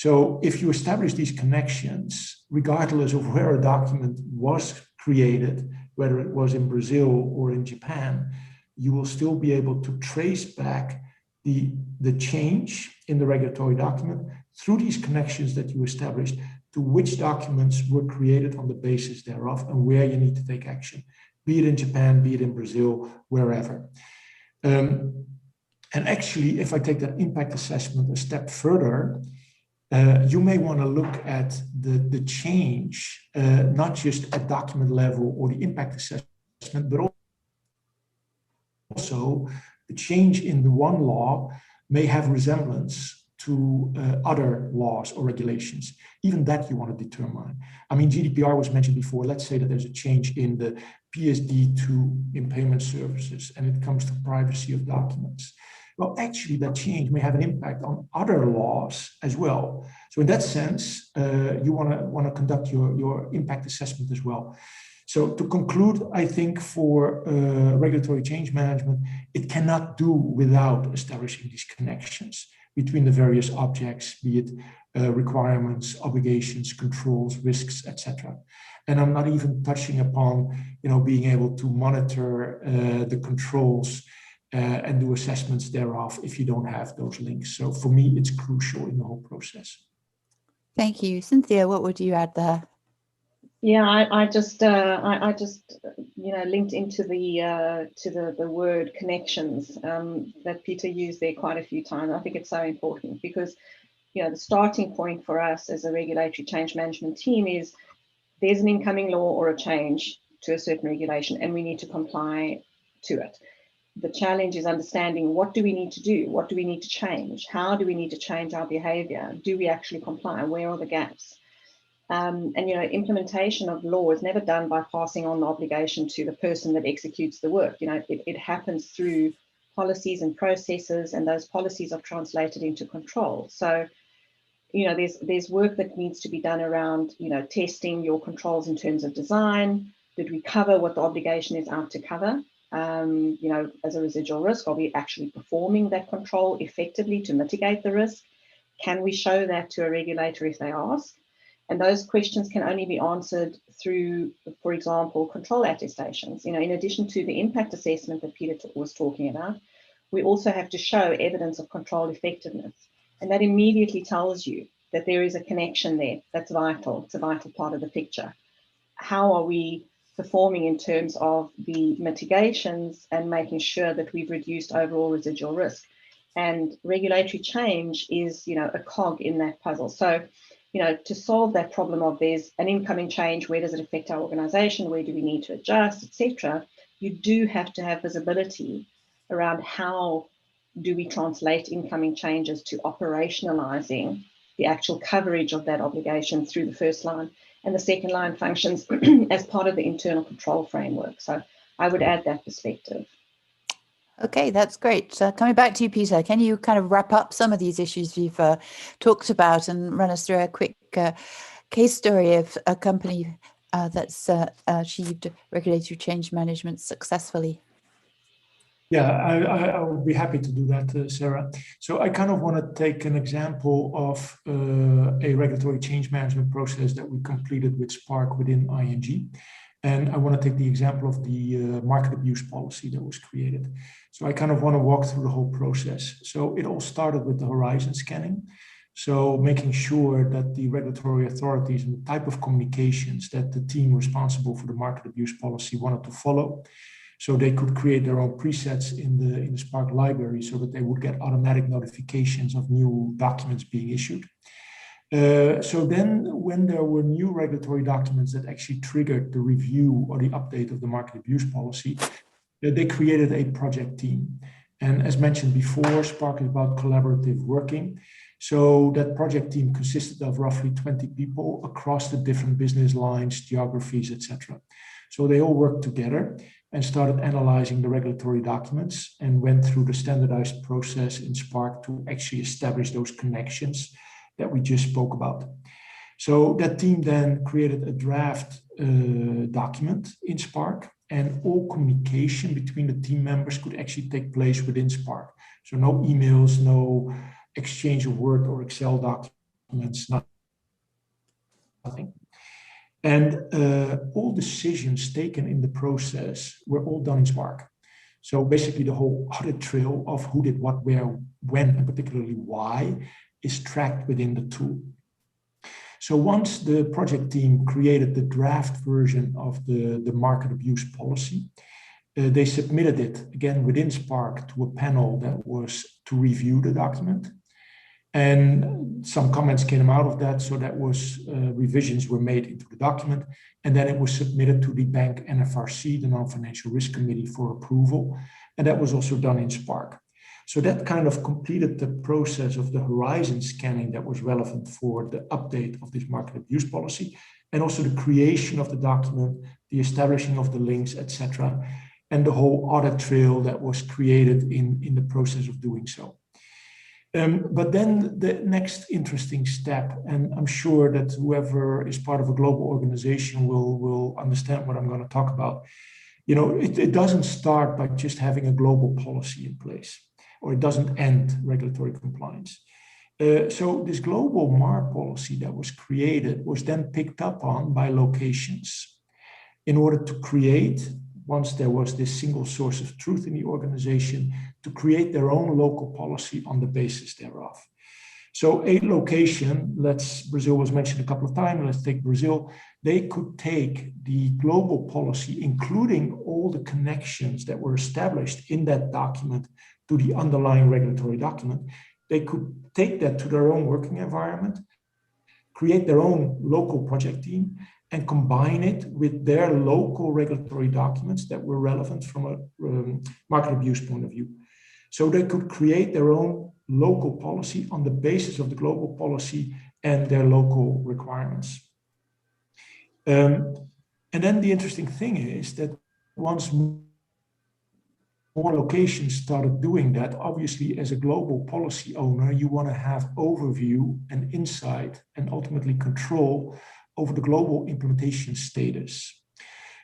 So if you establish these connections, regardless of where a document was created, whether it was in Brazil or in Japan, you will still be able to trace back the change in the regulatory document through these connections that you established to which documents were created on the basis thereof and where you need to take action, be it in Japan, be it in Brazil, wherever. And actually, if I take that impact assessment a step further, you may want to look at the change, not just at document level or the impact assessment, but also the change in the one law may have resemblance to other laws or regulations. Even that you want to determine. I mean, GDPR was mentioned before. Let's say that there's a change in the PSD2 in payment services and it comes to privacy of documents. Well, actually, that change may have an impact on other laws as well. So in that sense, you want to conduct your impact assessment as well. So to conclude, I think for regulatory change management, it cannot do without establishing these connections between the various objects, be it requirements, obligations, controls, risks, etc. And I'm not even touching upon, being able to monitor the controls and do assessments thereof if you don't have those links. So for me, it's crucial in the whole process. Thank you. Cynthia, what would you add there? Yeah, I just linked into the word connections that Peter used there quite a few times. I think it's so important because the starting point for us as a regulatory change management team is there's an incoming law or a change to a certain regulation and we need to comply to it. The challenge is understanding what do we need to do? What do we need to change? How do we need to change our behavior? Do we actually comply? Where are the gaps? And implementation of law is never done by passing on the obligation to the person that executes the work. It happens through policies and processes, and those policies are translated into control. So, there's work that needs to be done around, testing your controls in terms of design. Did we cover what the obligation is out to cover? As a residual risk, are we actually performing that control effectively to mitigate the risk? Can we show that to a regulator if they ask? And those questions can only be answered through, for example, control attestations. In addition to the impact assessment that Peter was talking about, we also have to show evidence of control effectiveness. And that immediately tells you that there is a connection there that's vital. It's a vital part of the picture. How are we performing in terms of the mitigations and making sure that we've reduced overall residual risk? And regulatory change is, a cog in that puzzle. So, to solve that problem of there's an incoming change, where does it affect our organization? Where do we need to adjust, etc.? You do have to have visibility around how do we translate incoming changes to operationalizing the actual coverage of that obligation through the first line, and the second line functions as part of the internal control framework. So I would add that perspective. Okay, that's great. Coming back to you, Peter, can you kind of wrap up some of these issues we've talked about and run us through a quick case story of a company that's achieved regulatory change management successfully? Yeah, I would be happy to do that, Sarah. So I kind of want to take an example of a regulatory change management process that we completed with Spark within ING. And I want to take the example of the market abuse policy that was created. So I kind of want to walk through the whole process. So it all started with the horizon scanning. So making sure that the regulatory authorities and the type of communications that the team responsible for the market abuse policy wanted to follow. So they could create their own presets in the Spark library so that they would get automatic notifications of new documents being issued. So then when there were new regulatory documents that actually triggered the review or the update of the market abuse policy, they created a project team. And as mentioned before, Spark is about collaborative working. So that project team consisted of roughly 20 people across the different business lines, geographies, etc. So they all worked together and started analyzing the regulatory documents and went through the standardized process in Spark to actually establish those connections that we just spoke about. So that team then created a draft document in Spark, and all communication between the team members could actually take place within Spark. So no emails, no exchange of Word or Excel documents. documents, nothing. And all decisions taken in the process were all done in Spark. So basically the whole audit trail of who did what, where, when, and particularly why is tracked within the tool. So once the project team created the draft version of the market abuse policy, they submitted it again within Spark to a panel that was to review the document. And some comments came out of that. So that was revisions were made into the document. And then it was submitted to the bank NFRC, the Non-Financial Risk Committee, for approval. And that was also done in Spark. So that kind of completed the process of the horizon scanning that was relevant for the update of this market abuse policy, and also the creation of the document, the establishing of the links, etc., and the whole audit trail that was created in the process of doing so. But then the next interesting step, and I'm sure that whoever is part of a global organization will understand what I'm going to talk about. You know, it doesn't start by just having a global policy in place, or it doesn't end regulatory compliance. So this global MAR policy that was created was then picked up on by locations in order to create, once there was this single source of truth in the organization, to create their own local policy on the basis thereof. So a location, Brazil was mentioned a couple of times, let's take Brazil, they could take the global policy, including all the connections that were established in that document to the underlying regulatory document. They could take that to their own working environment, create their own local project team, and combine it with their local regulatory documents that were relevant from a market abuse point of view. So they could create their own local policy on the basis of the global policy and their local requirements. And then the interesting thing is that once more locations started doing that, obviously as a global policy owner, you want to have overview and insight and ultimately control over the global implementation status.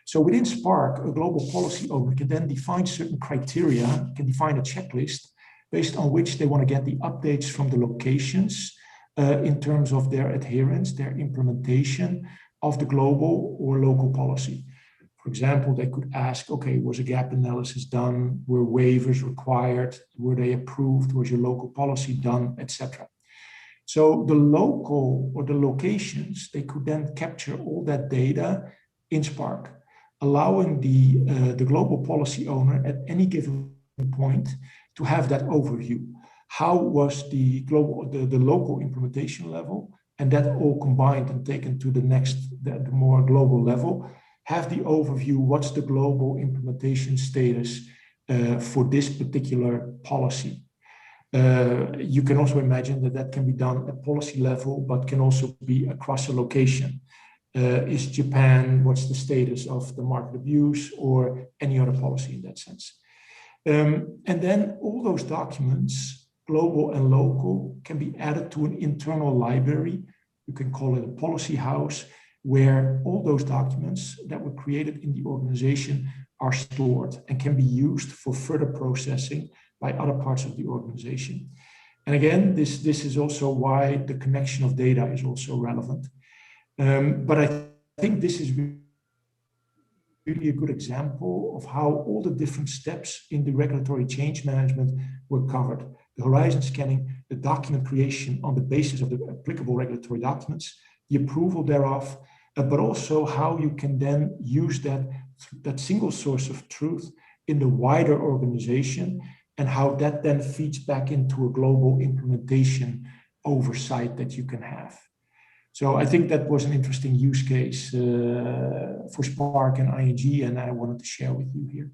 So within Spark, a global policy owner can then define certain criteria, can define a checklist based on which they want to get the updates from the locations in terms of their adherence, their implementation of the global or local policy. For example, they could ask, okay, was a gap analysis done? Were waivers required? Were they approved? Was your local policy done, etc.? So the local or the locations, they could then capture all that data in Spark, allowing the global policy owner at any given point to have that overview. How was the local implementation level, and that all combined and taken to the more global level, have the overview, what's the global implementation status for this particular policy. You can also imagine that can be done at policy level, but can also be across a location. Is Japan, what's the status of the market abuse, or any other policy in that sense? And then all those documents, global and local, can be added to an internal library. You can call it a policy house, where all those documents that were created in the organization are stored and can be used for further processing by other parts of the organization. And again, this is also why the connection of data is also relevant. But I think this is really a good example of how all the different steps in the regulatory change management were covered. The horizon scanning, the document creation on the basis of the applicable regulatory documents, the approval thereof, but also how you can then use that single source of truth in the wider organization, and how that then feeds back into a global implementation oversight that you can have. So I think that was an interesting use case for Spark and ING, and I wanted to share with you here.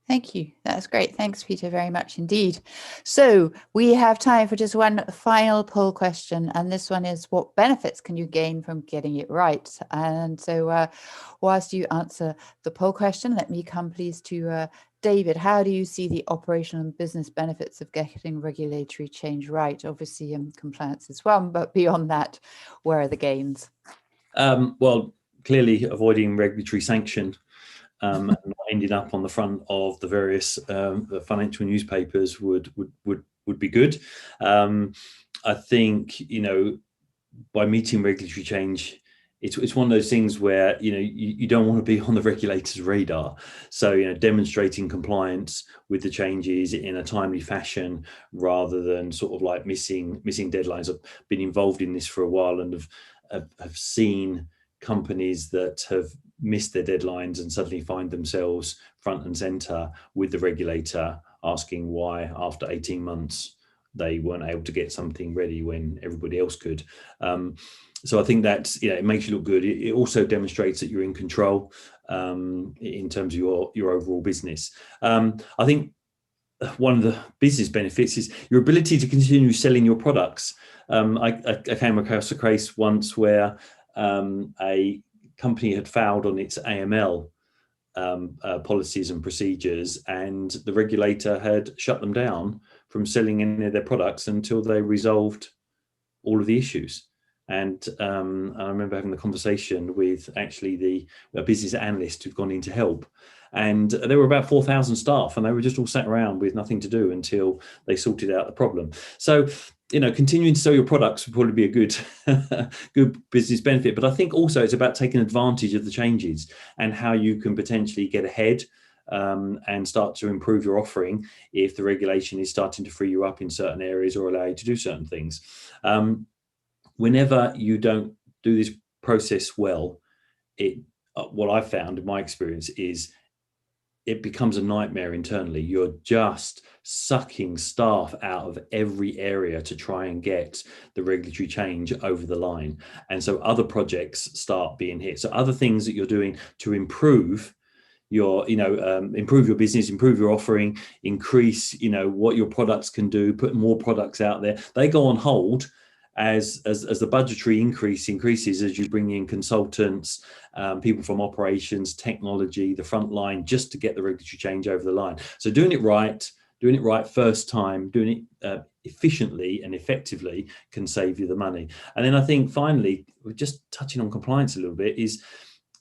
Thank you. That's great. Thanks, Peter, very much indeed. So we have time for just one final poll question. And this one is, what benefits can you gain from getting it right? And so whilst you answer the poll question, let me come please to David. How do you see the operational and business benefits of getting regulatory change right? Obviously, compliance is one, but beyond that, where are the gains? Well, clearly avoiding regulatory sanction and not ending up on the front of the various financial newspapers would be good. I think, by meeting regulatory change, it's one of those things where you don't want to be on the regulator's radar. So demonstrating compliance with the changes in a timely fashion rather than sort of like missing deadlines. I've been involved in this for a while and have seen companies that have missed their deadlines and suddenly find themselves front and center with the regulator asking why after 18 months they weren't able to get something ready when everybody else could. So I think that's, it makes you look good. It also demonstrates that you're in control in terms of your overall business. I think one of the business benefits is your ability to continue selling your products. I came across a case once where a company had failed on its AML policies and procedures, and the regulator had shut them down from selling any of their products until they resolved all of the issues. And I remember having the conversation with actually a business analyst who'd gone in to help. And there were about 4,000 staff, and they were just all sat around with nothing to do until they sorted out the problem. So, continuing to sell your products would probably be a good business benefit. But I think also it's about taking advantage of the changes and how you can potentially get ahead and start to improve your offering if the regulation is starting to free you up in certain areas or allow you to do certain things. Whenever you don't do this process well, what I've found in my experience is it becomes a nightmare internally. You're just sucking staff out of every area to try and get the regulatory change over the line. And so other projects start being hit. So other things that you're doing to improve improve your business, improve your offering, increase, what your products can do, put more products out there, they go on hold as the budgetary increases as you bring in consultants, people from operations, technology, the front line, just to get the regulatory change over the line. So doing it right first time, doing it efficiently and effectively can save you the money. And then I think finally, just touching on compliance a little bit, is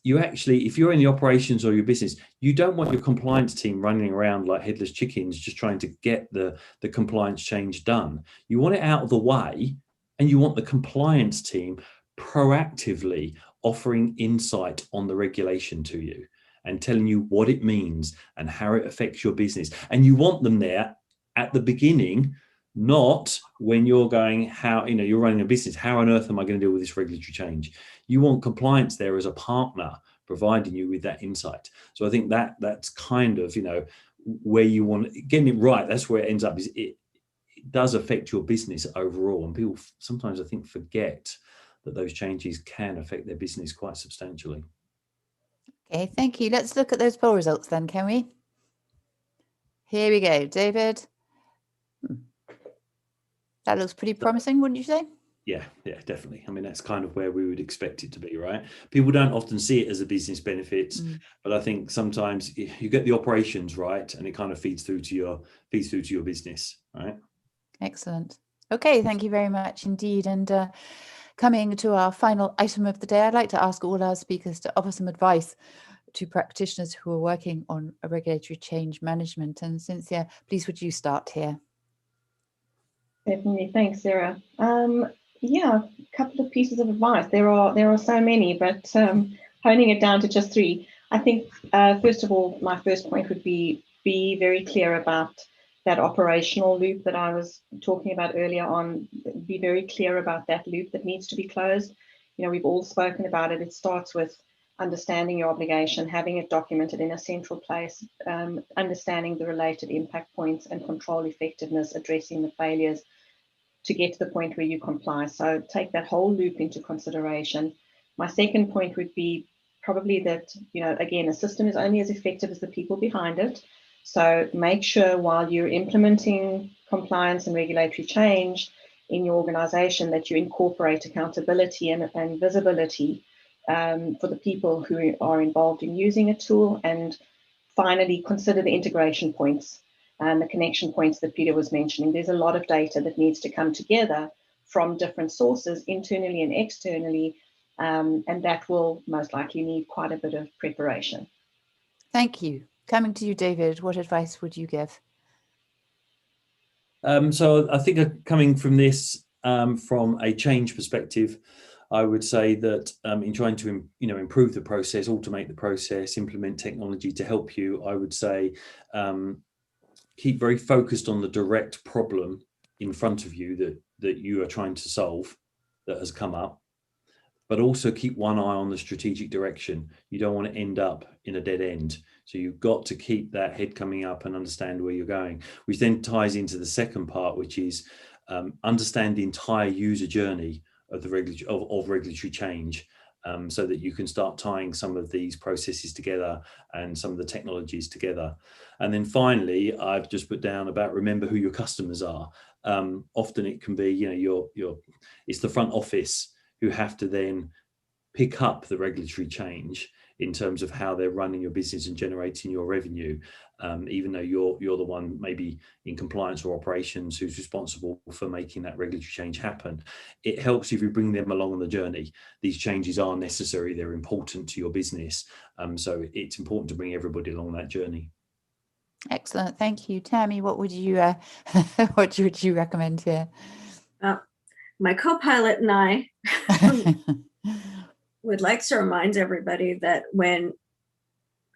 you actually, if you're in the operations or your business, you don't want your compliance team running around like headless chickens just trying to get the compliance change done. You want it out of the way, and you want the compliance team proactively offering insight on the regulation to you and telling you what it means and how it affects your business. And you want them there at the beginning, not when you're going, you're running a business, how on earth am I going to deal with this regulatory change? You want compliance there as a partner, providing you with that insight. So I think that's kind of, where you want, getting it right, that's where it ends up, is it does affect your business overall. And people sometimes, I think, forget that those changes can affect their business quite substantially. Okay, thank you. Let's look at those poll results then, can we? Here we go, David. That looks pretty promising, wouldn't you say? Yeah, definitely. I mean, that's kind of where we would expect it to be, right? People don't often see it as a business benefit, but I think sometimes you get the operations right, and it kind of feeds through to your business, right? Excellent. Okay, thank you very much indeed. And coming to our final item of the day, I'd like to ask all our speakers to offer some advice to practitioners who are working on a regulatory change management. And Cynthia, please would you start here? Definitely. Thanks, Sarah. A couple of pieces of advice. There are so many, but honing it down to just three. I think, first of all, my first point would be very clear about that operational loop that I was talking about earlier on. Be very clear about that loop that needs to be closed. We've all spoken about it. It starts with understanding your obligation, having it documented in a central place, understanding the related impact points and control effectiveness, addressing the failures to get to the point where you comply. So take that whole loop into consideration. My second point would be probably that, again, a system is only as effective as the people behind it. So make sure while you're implementing compliance and regulatory change in your organization that you incorporate accountability and visibility for the people who are involved in using a tool. And finally, consider the integration points and the connection points that Peter was mentioning. There's a lot of data that needs to come together from different sources, internally and externally, and that will most likely need quite a bit of preparation. Thank you. Coming to you, David, what advice would you give? So I think coming from this, from a change perspective, I would say that in trying to improve the process, automate the process, implement technology to help you, I would say keep very focused on the direct problem in front of you that you are trying to solve that has come up, but also keep one eye on the strategic direction. You don't want to end up in a dead end. So you've got to keep that head coming up and understand where you're going, which then ties into the second part, which is understand the entire user journey of the regulatory change, so that you can start tying some of these processes together and some of the technologies together. And then finally, I've just put down about remember who your customers are. Often it can be, it's the front office who have to then pick up the regulatory change in terms of how they're running your business and generating your revenue, even though you're the one maybe in compliance or operations who's responsible for making that regulatory change happen. It helps if you bring them along on the journey. These changes are necessary, they're important to your business, so it's important to bring everybody along that journey. Excellent, thank you. Tammy, what would you recommend here? My co-pilot and I would like to remind everybody that when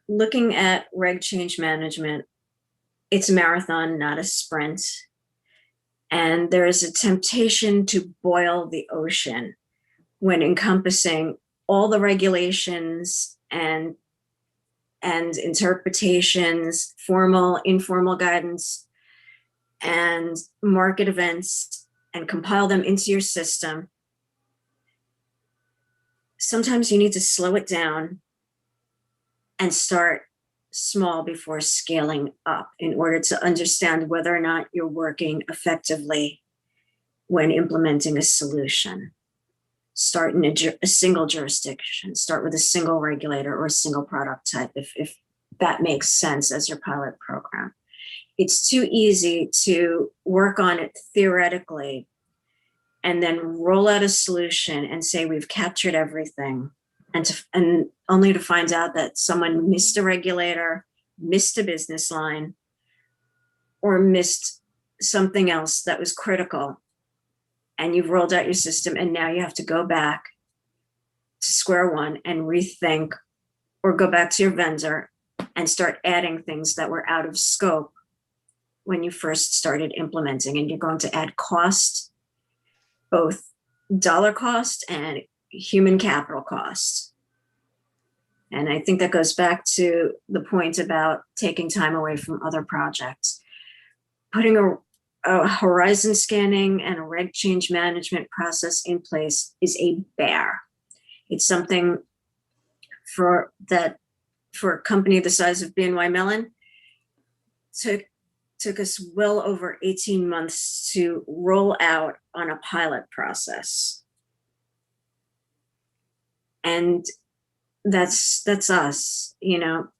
looking at reg change management, it's a marathon, not a sprint. And there is a temptation to boil the ocean when encompassing all the regulations and interpretations, formal, informal guidance, and market events, and compile them into your system. Sometimes you need to slow it down and start small before scaling up in order to understand whether or not you're working effectively when implementing a solution. Start in a single jurisdiction, start with a single regulator or a single product type, if that makes sense as your pilot program. It's too easy to work on it theoretically and then roll out a solution and say we've captured everything, and only to find out that someone missed a regulator, missed a business line, or missed something else that was critical. And you've rolled out your system, and now you have to go back to square one and rethink, or go back to your vendor and start adding things that were out of scope when you first started implementing. And you're going to add cost, both dollar cost and human capital cost. And I think that goes back to the point about taking time away from other projects. Putting a horizon scanning and a reg change management process in place is a bear. It's something for a company the size of BNY Mellon took us well over 18 months to roll out on a pilot process. And that's us, we're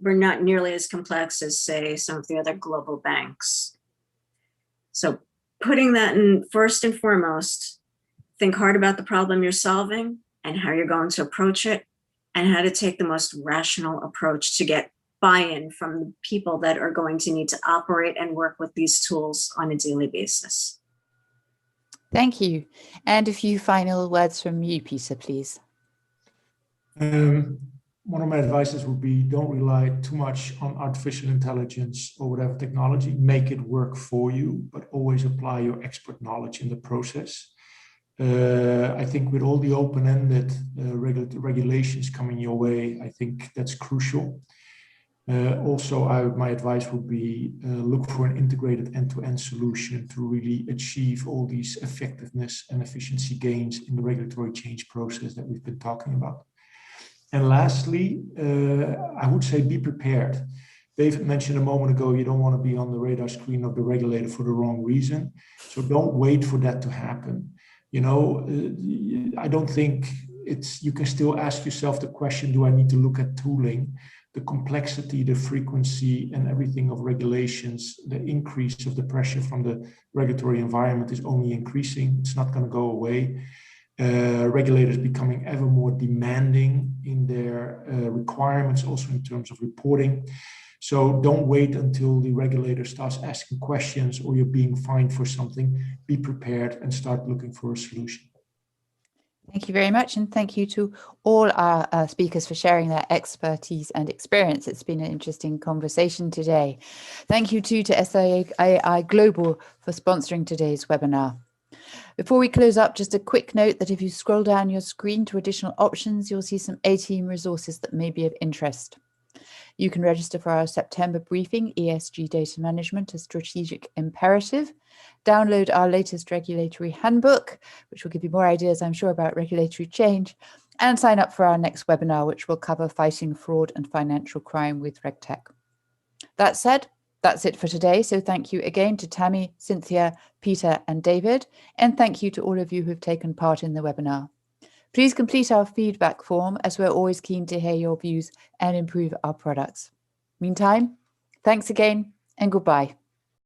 not nearly as complex as, say, some of the other global banks. So putting that in first and foremost, think hard about the problem you're solving and how you're going to approach it, and how to take the most rational approach to get buy-in from the people that are going to need to operate and work with these tools on a daily basis. Thank you. And a few final words from you, Peter, please. One of my advices would be, don't rely too much on artificial intelligence or whatever technology. Make it work for you, but always apply your expert knowledge in the process. I think with all the open-ended regulations coming your way, I think that's crucial. Also, my advice would be look for an integrated end-to-end solution to really achieve all these effectiveness and efficiency gains in the regulatory change process that we've been talking about. And lastly, I would say be prepared. David mentioned a moment ago, you don't want to be on the radar screen of the regulator for the wrong reason. So don't wait for that to happen. I don't think you can still ask yourself the question, do I need to look at tooling? The complexity, the frequency, and everything of regulations, the increase of the pressure from the regulatory environment is only increasing. It's not going to go away. Regulators becoming ever more demanding in their requirements, also in terms of reporting. So don't wait until the regulator starts asking questions or you're being fined for something. Be prepared and start looking for a solution. Thank you very much, and thank you to all our speakers for sharing their expertise and experience. It's been an interesting conversation today. Thank you too to SIAI Global for sponsoring today's webinar. Before we close up, just a quick note that if you scroll down your screen to additional options, you'll see some A-Team resources that may be of interest. You can register for our September briefing, ESG Data Management, a Strategic Imperative. Download our latest regulatory handbook, which will give you more ideas, I'm sure, about regulatory change. And sign up for our next webinar, which will cover fighting fraud and financial crime with RegTech. That said, that's it for today. So thank you again to Tammy, Cynthia, Peter, and David. And thank you to all of you who've taken part in the webinar. Please complete our feedback form, as we're always keen to hear your views and improve our products. Meantime, thanks again and goodbye.